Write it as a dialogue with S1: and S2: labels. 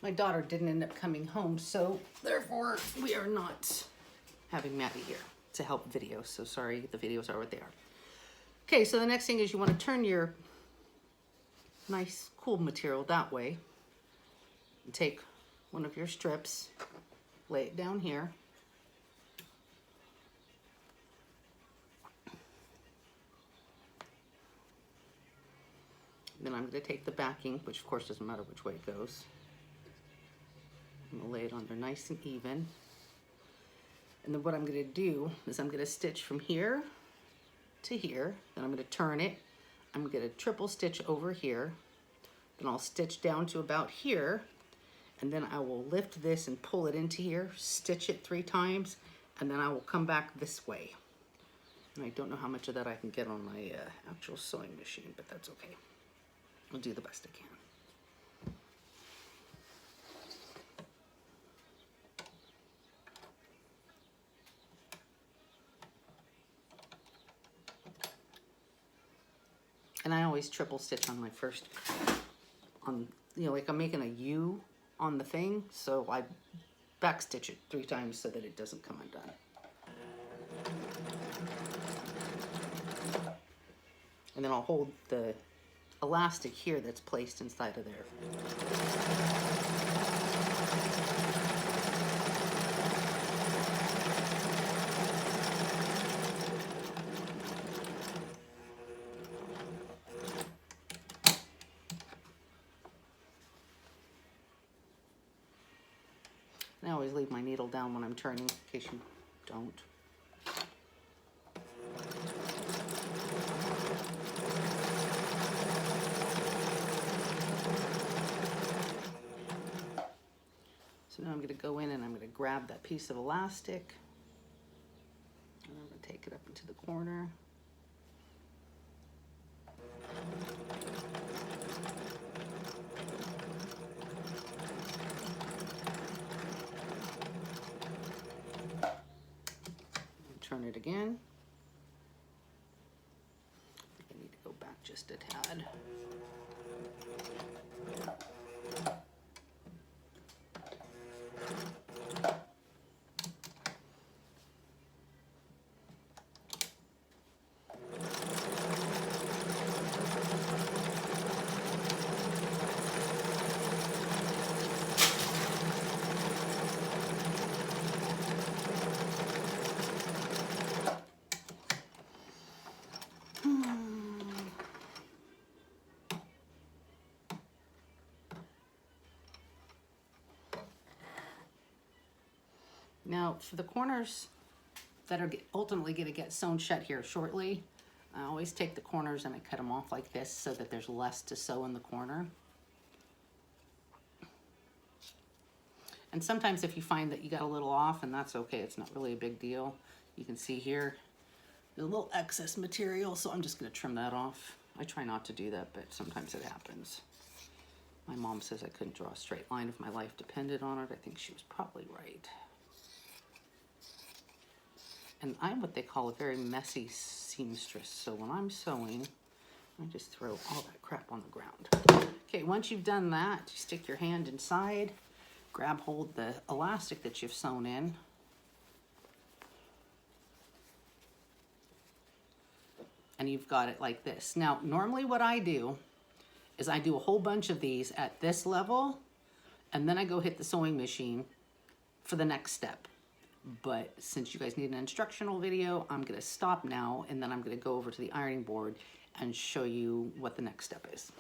S1: my daughter didn't end up coming home, so therefore we are not having Maddie here to help videos. So sorry, the videos are what they are. Okay, so the next thing is you want to turn your nice cool material that way and take one of your strips, lay it down here. Then I'm going to take the backing, which of course doesn't matter which way it goes. I'm going to lay it on there nice and even. And then what I'm going to do is I'm going to stitch from here to here. Then I'm going to turn it. I'm going to triple stitch over here. Then I'll stitch down to about here. And then I will lift this and pull it into here, stitch it 3 times, and then I will come back this way. And I don't know how much of that I can get on my actual sewing machine, but that's okay. I'll do the best I can. And I always triple stitch on my first, like I'm making a U on the thing, so I back stitch it 3 times so that it doesn't come undone. And then I'll hold the elastic here that's placed inside of there. And I always leave my needle down when I'm turning, in case you don't. So now I'm going to go in and I'm going to grab that piece of elastic. And I'm going to take it up into the corner. Turn it again. I need to go back just a tad. Now, for the corners that are ultimately going to get sewn shut here shortly, I always take the corners and I cut them off like this so that there's less to sew in the corner. And sometimes if you find that you got a little off, and that's okay, it's not really a big deal. You can see here, there's a little excess material, so I'm just going to trim that off. I try not to do that, but sometimes it happens. My mom says I couldn't draw a straight line if my life depended on it. I think she was probably right. And I'm what they call a very messy seamstress. So when I'm sewing, I just throw all that crap on the ground. Okay, once you've done that, you stick your hand inside, grab hold the elastic that you've sewn in. And you've got it like this. Now, normally what I do is I do a whole bunch of these at this level, and then I go hit the sewing machine for the next step. But since you guys need an instructional video, I'm going to stop now, and then I'm going to go over to the ironing board and show you what the next step is.